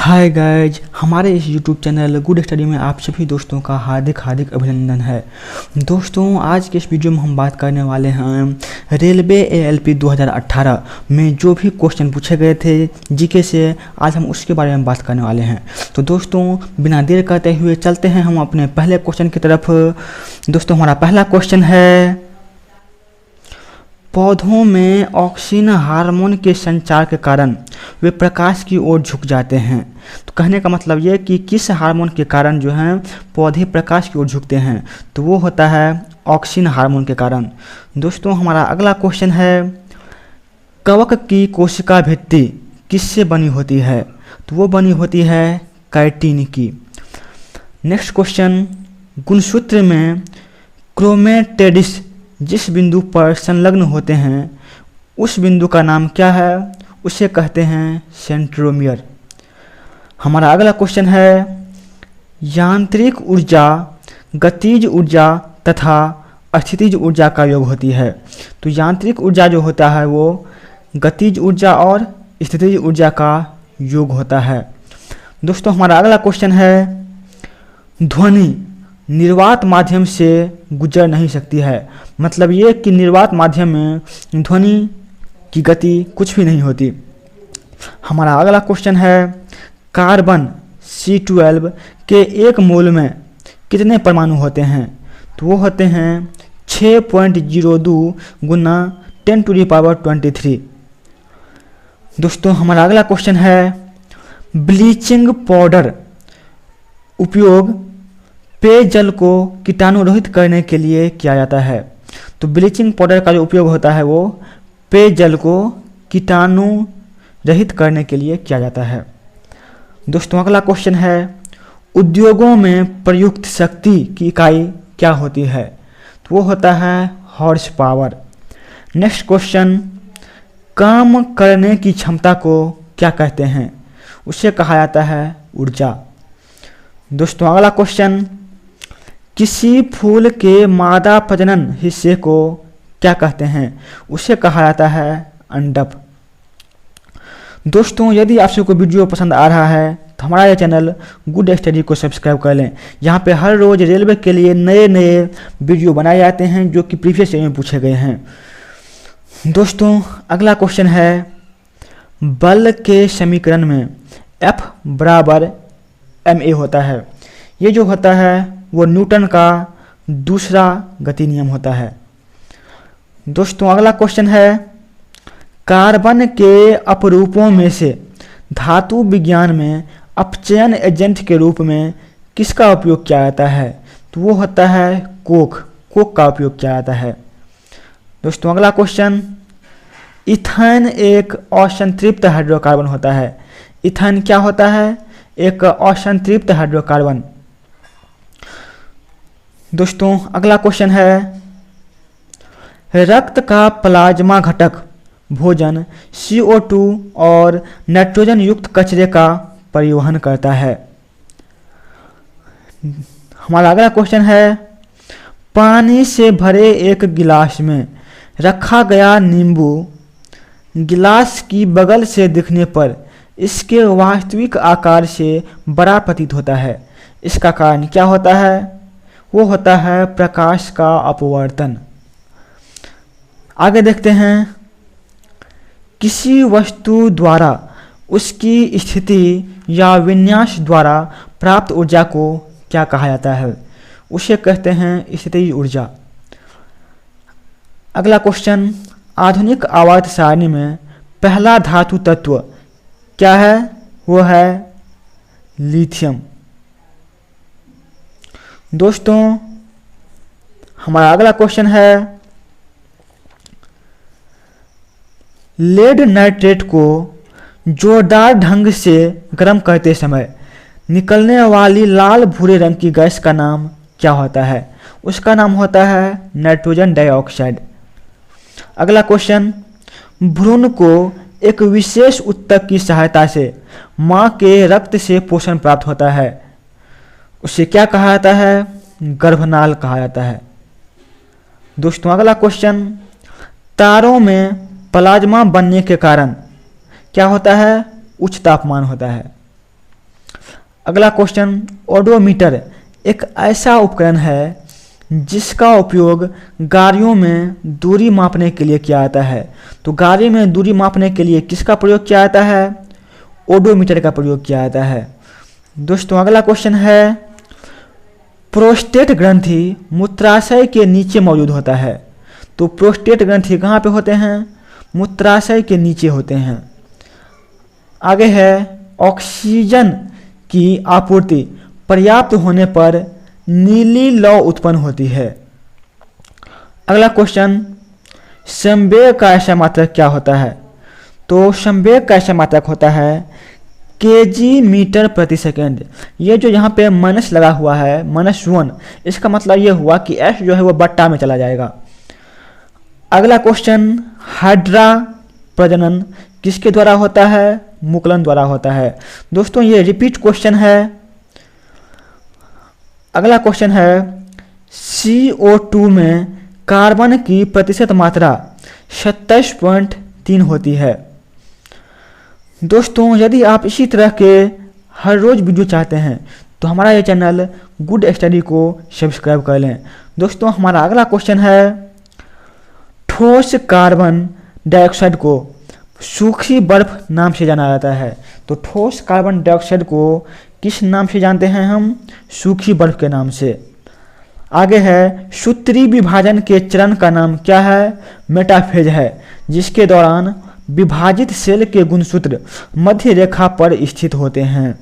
Hi guys, हमारे इस YouTube channel good study में आप सभी दोस्तों का हार्दिक हार्दिक अभिनंदन है। दोस्तों, आज के इस वीडियो में हम बात करने वाले हैं रेलवे एएलपी 2018 में जो भी क्वेश्चन पूछे गए थे जीके से, आज हम उसके बारे में बात करने वाले हैं। तो दोस्तों, बिना देर करते हुए चलते हैं हम अपने पहले क्वेश्चन की तरफ। दोस्तों, हमारा पहला क्वेश्चन है, पौधों में ऑक्सीन हार्मोन के संचार के कारण वे प्रकाश की ओर झुक जाते हैं। तो कहने का मतलब ये कि किस हार्मोन के कारण जो है पौधे प्रकाश की ओर झुकते हैं, तो वो होता है ऑक्सीन हार्मोन के कारण। दोस्तों, हमारा अगला क्वेश्चन है, कवक की कोशिका भित्ति किससे बनी होती है? तो वो बनी होती है काइटिन की। नेक्स्ट क्वेश्चन, गुणसूत्र में क्रोमेटिड्स जिस बिंदु पर संलग्न होते हैं उस बिंदु का नाम क्या है? उसे कहते हैं सेंट्रोमियर। हमारा अगला क्वेश्चन है, यांत्रिक ऊर्जा गतिज ऊर्जा तथा स्थितिज ऊर्जा का योग होती है। तो यांत्रिक ऊर्जा जो होता है वो गतिज ऊर्जा और स्थितिज ऊर्जा का योग होता है। दोस्तों, हमारा अगला क्वेश्चन है, ध्वनि निर्वात माध्यम से गुजर नहीं सकती है। मतलब ये कि निर्वात माध्यम में ध्वनि की गति कुछ भी नहीं होती। हमारा अगला क्वेश्चन है, कार्बन C12 के एक मोल में कितने परमाणु होते हैं? तो वो होते हैं 6.02 गुना 10⁻23। दोस्तों, हमारा अगला क्वेश्चन है, ब्लीचिंग पाउडर उपयोग पेयजल को कीटाणु रहित करने के लिए किया जाता है। तो ब्लीचिंग पाउडर का जो उपयोग होता है वो पेयजल को कीटाणु रहित करने के लिए किया जाता है। दोस्तों, अगला क्वेश्चन है, उद्योगों में प्रयुक्त शक्ति की इकाई क्या होती है? तो वो होता है हॉर्स पावर। नेक्स्ट क्वेश्चन, काम करने की क्षमता को क्या कहते हैं? उसे कहा जाता है ऊर्जा। दोस्तों, अगला क्वेश्चन, किसी फूल के मादा प्रजनन हिस्से को क्या कहते हैं? उसे कहा जाता है अंडप। दोस्तों, यदि आपसे कोई वीडियो पसंद आ रहा है तो हमारा यह चैनल गुड स्टडी को सब्सक्राइब कर लें। यहाँ पे हर रोज़ रेलवे के लिए नए नए वीडियो बनाए जाते हैं जो कि प्रीवियस ईयर में पूछे गए हैं। दोस्तों, अगला क्वेश्चन है, बल के समीकरण में F बराबर ma होता है। ये जो होता है वो न्यूटन का दूसरा गति नियम होता है। दोस्तों, अगला क्वेश्चन है, कार्बन के अपरूपों में से धातु विज्ञान में अपचयन एजेंट के रूप में किसका उपयोग किया जाता है? तो वो होता है कोक का उपयोग किया जाता है। दोस्तों, अगला क्वेश्चन, इथेन एक असंतृप्त हाइड्रोकार्बन होता है। इथेन क्या होता है? एक असंतृप्त हाइड्रोकार्बन। दोस्तों, अगला क्वेश्चन है, रक्त का प्लाज्मा घटक भोजन CO2 और नाइट्रोजन युक्त कचरे का परिवहन करता है। हमारा अगला क्वेश्चन है, पानी से भरे एक गिलास में रखा गया नींबू गिलास की बगल से दिखने पर इसके वास्तविक आकार से बड़ा प्रतीत होता है। इसका कारण क्या होता है? वो होता है प्रकाश का अपवर्तन। आगे देखते हैं, किसी वस्तु द्वारा उसकी स्थिति या विन्यास द्वारा प्राप्त ऊर्जा को क्या कहा जाता है? उसे कहते हैं स्थितिज ऊर्जा। अगला क्वेश्चन, आधुनिक आवर्त सारणी में पहला धातु तत्व क्या है? वो है लिथियम। दोस्तों, हमारा अगला क्वेश्चन है, लेड नाइट्रेट को जोरदार ढंग से गर्म करते समय निकलने वाली लाल भूरे रंग की गैस का नाम क्या होता है? उसका नाम होता है नाइट्रोजन डाइऑक्साइड। अगला क्वेश्चन, भ्रूण को एक विशेष ऊतक की सहायता से मां के रक्त से पोषण प्राप्त होता है। उसे क्या कहा जाता है? गर्भनाल कहा जाता है। दोस्तों, अगला क्वेश्चन, तारों में प्लाज्मा बनने के कारण क्या होता है? उच्च तापमान होता है। अगला क्वेश्चन, ओडोमीटर एक ऐसा उपकरण है जिसका उपयोग गाड़ियों में दूरी मापने के लिए किया जाता है। तो गाड़ी में दूरी मापने के लिए किसका प्रयोग किया जाता है? ओडोमीटर का प्रयोग किया जाता है। दोस्तों अगला क्वेश्चन है, प्रोस्टेट ग्रंथि मूत्राशय के नीचे मौजूद होता है। तो प्रोस्टेट ग्रंथि कहाँ पे होते हैं? मूत्राशय के नीचे होते हैं। आगे है, ऑक्सीजन की आपूर्ति पर्याप्त होने पर नीली लौ उत्पन्न होती है। अगला क्वेश्चन, संवेग का ऐसा मात्रक क्या होता है? तो संवेग का ऐसा मात्रक होता है केजी मीटर प्रति सेकेंड। ये जो यहाँ पे माइनस लगा हुआ है, -1, इसका मतलब ये हुआ कि एस जो है वो बट्टा में चला जाएगा। अगला क्वेश्चन, हाइड्रा प्रजनन किसके द्वारा होता है? मुकुलन द्वारा होता है। दोस्तों ये रिपीट क्वेश्चन है। अगला क्वेश्चन है, CO2 में कार्बन की प्रतिशत मात्रा 27.3 होती है। दोस्तों यदि आप इसी तरह के हर रोज़ वीडियो चाहते हैं तो हमारा ये चैनल गुड स्टडी को सब्सक्राइब कर लें। दोस्तों हमारा अगला क्वेश्चन है, ठोस कार्बन डाइऑक्साइड को सूखी बर्फ नाम से जाना जाता है। तो ठोस कार्बन डाइऑक्साइड को किस नाम से जानते हैं हम? सूखी बर्फ के नाम से। आगे है, सूत्री विभाजन के चरण का नाम क्या है? मेटाफेज है, जिसके दौरान विभाजित सेल के गुणसूत्र मध्य रेखा पर स्थित होते हैं।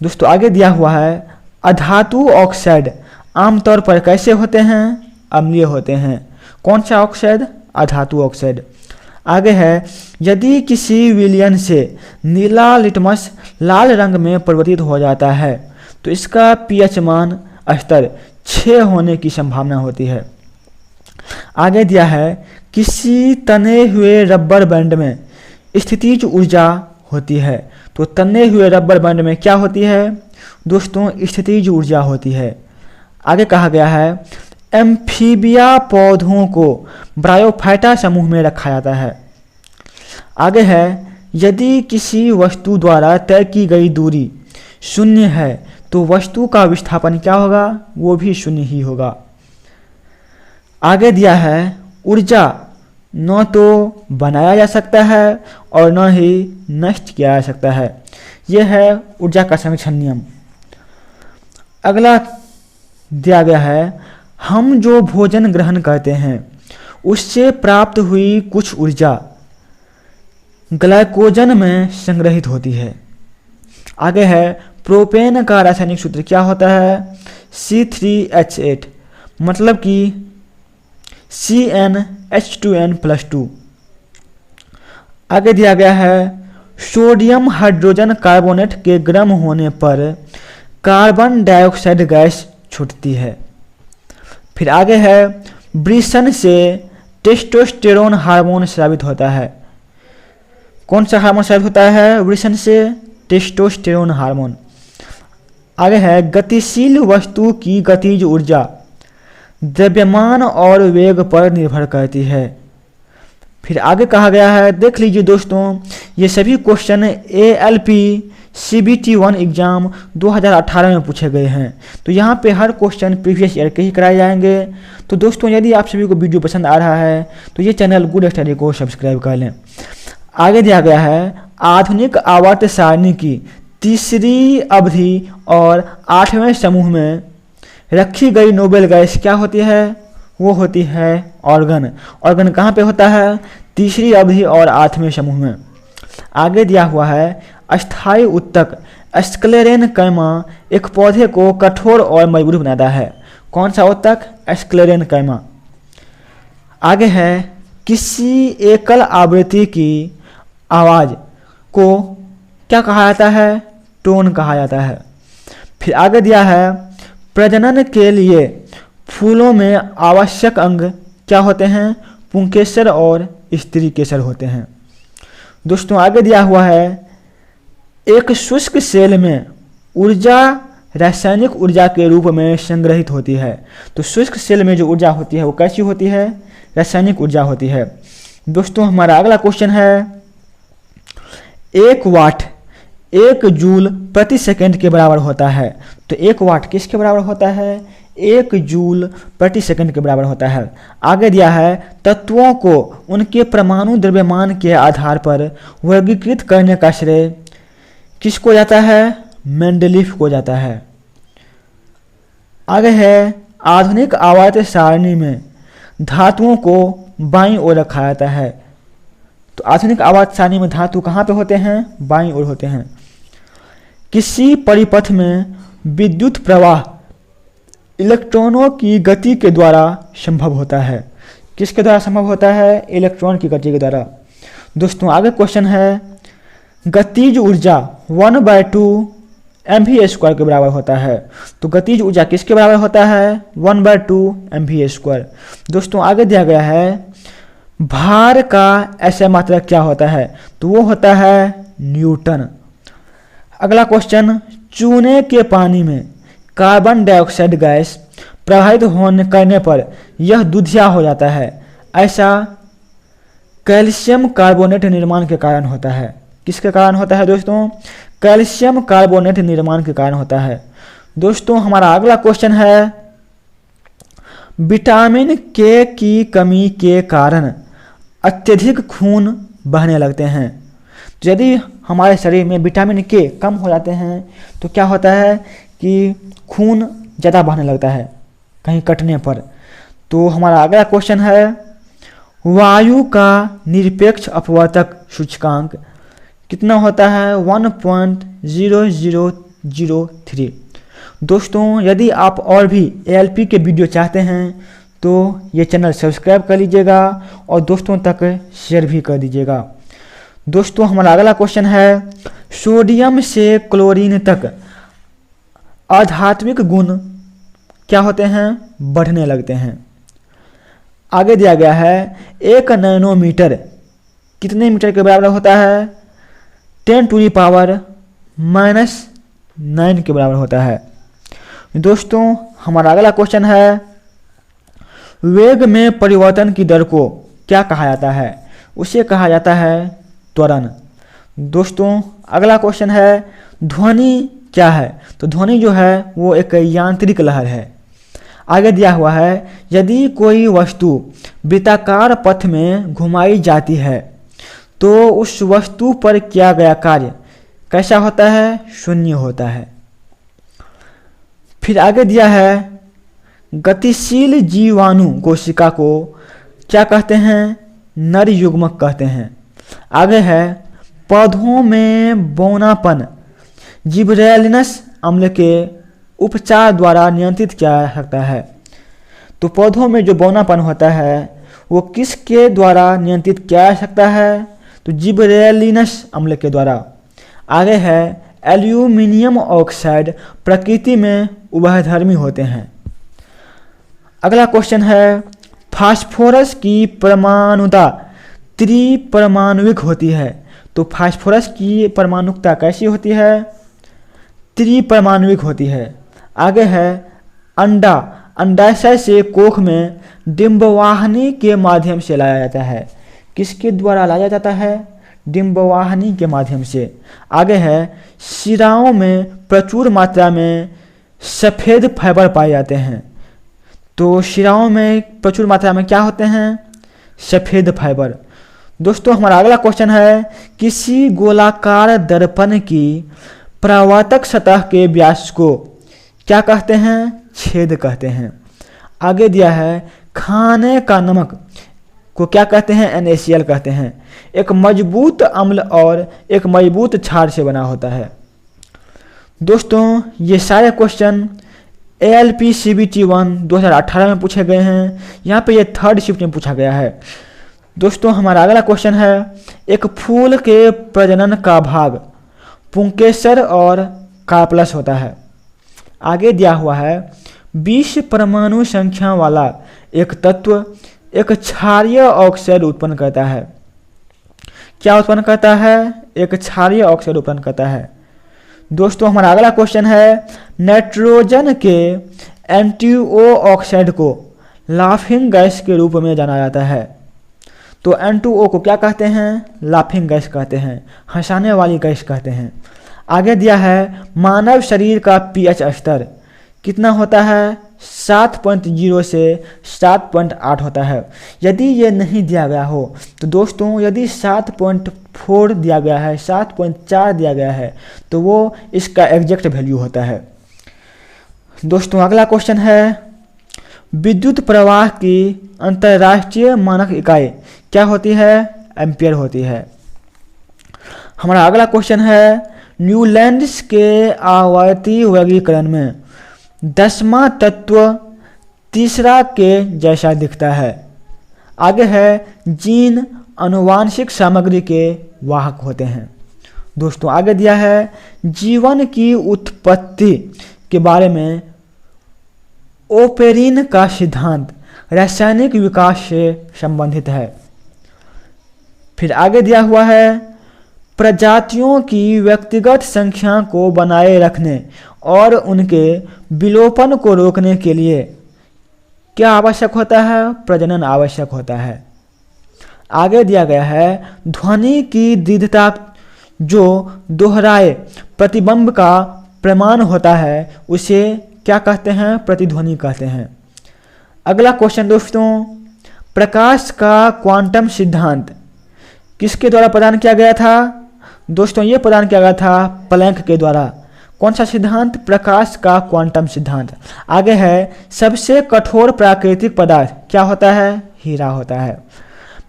दोस्तों आगे दिया हुआ है, अधातु ऑक्साइड आमतौर पर कैसे होते हैं? अम्लीय होते हैं। कौन सा ऑक्साइड? अधातु ऑक्साइड। आगे है, यदि किसी विलयन से नीला लिटमस लाल रंग में परिवर्तित हो जाता है तो इसका पीएच मान स्तर 6 होने की संभावना होती है। आगे दिया है, किसी तने हुए रबर बैंड में स्थितिज ऊर्जा होती है। तो तने हुए रबर बैंड में क्या होती है? दोस्तों स्थितिज ऊर्जा होती है। आगे कहा गया है, एम्फीबिया पौधों को ब्रायोफाइटा समूह में रखा जाता है। आगे है, यदि किसी वस्तु द्वारा तय की गई दूरी 0 है तो वस्तु का विस्थापन क्या होगा? वो भी 0 ही होगा। आगे दिया है, ऊर्जा न तो बनाया जा सकता है और न ही नष्ट किया जा सकता है। यह है ऊर्जा का संरक्षण नियम। अगला दिया गया है, हम जो भोजन ग्रहण करते हैं उससे प्राप्त हुई कुछ ऊर्जा ग्लाइकोजन में संग्रहित होती है। आगे है, प्रोपेन का रासायनिक सूत्र क्या होता है? C3H8, मतलब कि CnH2n+2। आगे दिया गया है, सोडियम हाइड्रोजन कार्बोनेट के गर्म होने पर कार्बन डाइऑक्साइड गैस छूटती है। फिर आगे है, वृषण से टेस्टोस्टेरोन हार्मोन स्रावित होता है। कौन सा हार्मोन स्रावित होता है? वृषण से टेस्टोस्टेरोन हार्मोन। आगे है, गतिशील वस्तु की गतिज ऊर्जा द्रव्यमान और वेग पर निर्भर करती है। फिर आगे कहा गया है, देख लीजिए दोस्तों, ये सभी क्वेश्चन ALP CBT 1 एग्जाम 2018 में पूछे गए हैं। तो यहाँ पे हर क्वेश्चन प्रीवियस ईयर के ही कराए जाएंगे। तो दोस्तों यदि आप सभी को वीडियो पसंद आ रहा है तो ये चैनल गुड स्टडी को सब्सक्राइब कर लें। आगे दिया गया है, आधुनिक आवर्त सारणी की तीसरी अवधि और 8वें समूह में रखी गई नोबेल गैस क्या होती है? वो होती है ऑर्गन। ऑर्गन कहाँ पे होता है? तीसरी अवधि और 8वें समूह में। आगे दिया हुआ है, अस्थायी उत्तक स्क्लेरेनकैमा एक पौधे को कठोर और मजबूत बनाता है। कौन सा उत्तक? स्क्लेरेनकैमा। आगे है, किसी एकल आवृत्ति की आवाज़ को क्या कहा जाता है? टोन कहा जाता है। फिर आगे दिया है, प्रजनन के लिए फूलों में आवश्यक अंग क्या होते हैं? पुंकेसर और स्त्री केसर होते हैं। दोस्तों आगे दिया हुआ है, एक शुष्क सेल में ऊर्जा रासायनिक ऊर्जा के रूप में संग्रहित होती है। तो शुष्क सेल में जो ऊर्जा होती है वो कैसी होती है? रासायनिक ऊर्जा होती है। दोस्तों हमारा अगला क्वेश्चन है, 1 वाट 1 जूल प्रति सेकंड के बराबर होता है। तो 1 वाट किसके बराबर होता है? 1 जूल प्रति सेकंड के बराबर होता है। आगे दिया है तत्वों को उनके परमाणु द्रव्यमान के आधार पर वर्गीकृत करने का श्रेय किसको जाता है? मेंडलीफ को जाता है। आगे है आधुनिक आवर्त सारणी में धातुओं को बाईं ओर रखा जाता है। तो आधुनिक आवर्त सारणी में धातु कहाँ पे होते हैं? बाईं ओर होते हैं। किसी परिपथ में विद्युत प्रवाह इलेक्ट्रॉनों की गति के द्वारा संभव होता है। किसके द्वारा संभव होता है? इलेक्ट्रॉन की गति के द्वारा। दोस्तों आगे क्वेश्चन है गतिज ऊर्जा 1/2 mv² के बराबर होता है। तो गतिज ऊर्जा किसके बराबर होता है? 1/2 mv²। दोस्तों आगे दिया गया है भार का ऐसा मात्रक क्या होता है? तो वो होता है न्यूटन। अगला क्वेश्चन चूने के पानी में कार्बन डाइऑक्साइड गैस प्रवाहित होने करने पर यह दूधिया हो जाता है। ऐसा कैल्शियम कार्बोनेट निर्माण के कारण होता है। किसके कारण होता है दोस्तों? कैल्शियम कार्बोनेट निर्माण के कारण होता है। दोस्तों हमारा अगला क्वेश्चन है विटामिन के की कमी के कारण अत्यधिक खून बहने लगते हैं। तो यदि हमारे शरीर में विटामिन के कम हो जाते हैं तो क्या होता है कि खून ज़्यादा बहने लगता है कहीं कटने पर। तो हमारा अगला क्वेश्चन है वायु का निरपेक्ष अपवर्तक सूचकांक कितना होता है? 1.0003। दोस्तों यदि आप और भी ALP के वीडियो चाहते हैं तो ये चैनल सब्सक्राइब कर लीजिएगा और दोस्तों तक शेयर भी कर दीजिएगा। दोस्तों हमारा अगला क्वेश्चन है सोडियम से क्लोरीन तक आध्यात्मिक गुण क्या होते हैं? बढ़ने लगते हैं। आगे दिया गया है 1 नैनोमीटर कितने मीटर के बराबर होता है? 10⁻⁹ के बराबर होता है। दोस्तों हमारा अगला क्वेश्चन है वेग में परिवर्तन की दर को क्या कहा जाता है? उसे कहा जाता है त्वरण। दोस्तों अगला क्वेश्चन है ध्वनि क्या है? तो ध्वनि जो है वो एक यांत्रिक लहर है। आगे दिया हुआ है यदि कोई वस्तु वृत्ताकार पथ में घुमाई जाती है तो उस वस्तु पर किया गया कार्य कैसा होता है? शून्य होता है। फिर आगे दिया है गतिशील जीवाणु कोशिका को क्या कहते हैं? नर युग्मक कहते हैं। आगे है पौधों में बौनापन जिबरेलिनस अम्ल के उपचार द्वारा नियंत्रित किया जा सकता है। तो पौधों में जो बौनापन होता है वो किसके द्वारा नियंत्रित किया जा सकता है? तो जिबरेलिनस अम्ल के द्वारा। आगे है एल्यूमिनियम ऑक्साइड प्रकृति में उभयधर्मी होते हैं। अगला क्वेश्चन है फास्फोरस की परमाणुता त्रिपरमाणुविक होती है। तो फास्फोरस की परमाणुकता कैसी होती है? त्रिपरमाणुविक होती है। आगे है अंडाशय से कोख में डिंबवाहिनी के माध्यम से लाया जाता है। किसके द्वारा लाया जाता है? डिंबवाहिनी के माध्यम से। आगे है शिराओं में प्रचुर मात्रा में सफ़ेद फाइबर पाए जाते हैं। तो शिराओं में प्रचुर मात्रा में क्या होते हैं? सफ़ेद फाइबर। दोस्तों हमारा अगला क्वेश्चन है किसी गोलाकार दर्पण की परावर्तक सतह के व्यास को क्या कहते हैं? छेद कहते हैं। आगे दिया है खाने का नमक को क्या कहते हैं? NaCl कहते हैं। एक मजबूत अम्ल और एक मजबूत क्षार से बना होता है। दोस्तों ये सारे क्वेश्चन ALP CBT 1 2018 में पूछे गए हैं। यहाँ पे ये 3rd शिफ्ट में पूछा गया है। दोस्तों हमारा अगला क्वेश्चन है एक फूल के प्रजनन का भाग पुंकेसर और कार्पलस होता है। आगे दिया हुआ है 20 परमाणु संख्या वाला एक तत्व एक क्षारीय ऑक्साइड उत्पन्न करता है। क्या उत्पन्न करता है? एक क्षारीय ऑक्साइड उत्पन्न करता है। दोस्तों हमारा अगला क्वेश्चन है नाइट्रोजन के N2O ऑक्साइड को लाफिंग गैस के रूप में जाना जाता है। तो N2O को क्या कहते हैं? लाफिंग गैस कहते हैं, हंसाने वाली गैस कहते हैं। आगे दिया है मानव शरीर का पीएच स्तर कितना होता है, 7.0 से 7.8 होता है। यदि ये नहीं दिया गया हो तो दोस्तों, यदि 7.4 दिया गया है, 7.4 दिया गया है, तो वो इसका एग्जैक्ट वैल्यू होता है। दोस्तों अगला क्वेश्चन है, विद्युत प्रवाह की अंतर्राष्ट्रीय मानक इकाई क्या होती है, एम्पियर होती है। हमारा अगला क्वेश्चन है, न्यूलैंड्स के आवर्ती वर्गीकरण में 10वां तत्व तीसरा के जैसा दिखता है। आगे है, जीन आनुवांशिक सामग्री के वाहक होते हैं। दोस्तों आगे दिया है, जीवन की उत्पत्ति के बारे में ओपेरिन का सिद्धांत रासायनिक विकास से संबंधित है। फिर आगे दिया हुआ है, प्रजातियों की व्यक्तिगत संख्या को बनाए रखने और उनके विलोपन को रोकने के लिए क्या आवश्यक होता है, प्रजनन आवश्यक होता है। आगे दिया गया है, ध्वनि की दीर्घता जो दोहराए प्रतिबिंब का प्रमाण होता है उसे क्या कहते हैं, प्रतिध्वनि कहते हैं। अगला क्वेश्चन दोस्तों, प्रकाश का क्वांटम सिद्धांत किसके द्वारा प्रदान किया गया था। दोस्तों ये प्रदान किया गया था प्लैंक के द्वारा। कौन सा सिद्धांत, प्रकाश का क्वांटम सिद्धांत। आगे है, सबसे कठोर प्राकृतिक पदार्थ क्या होता है, हीरा होता है।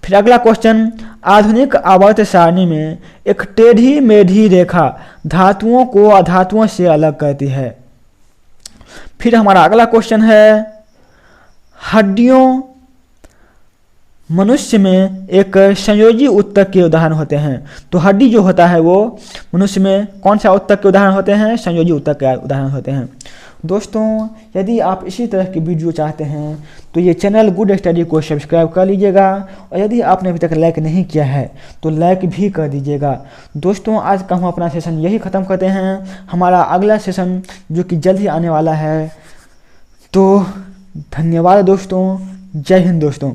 फिर अगला क्वेश्चन, आधुनिक आवर्त सारणी में एक टेढ़ी मेढ़ी रेखा धातुओं को अधातुओं से अलग करती है। फिर हमारा अगला क्वेश्चन है, हड्डियों मनुष्य में एक संयोजी ऊतक के उदाहरण होते हैं। तो हड्डी जो होता है वो मनुष्य में कौन सा ऊतक के उदाहरण होते हैं, संयोजी ऊतक के उदाहरण होते हैं। दोस्तों यदि आप इसी तरह की वीडियो चाहते हैं तो ये चैनल गुड स्टडी को सब्सक्राइब कर लीजिएगा, और यदि आपने अभी तक लाइक नहीं किया है तो लाइक भी कर दीजिएगा। दोस्तों आज का हम अपना सेशन यही ख़त्म करते हैं। हमारा अगला सेशन जो कि जल्द ही आने वाला है। तो धन्यवाद दोस्तों, जय हिंद दोस्तों।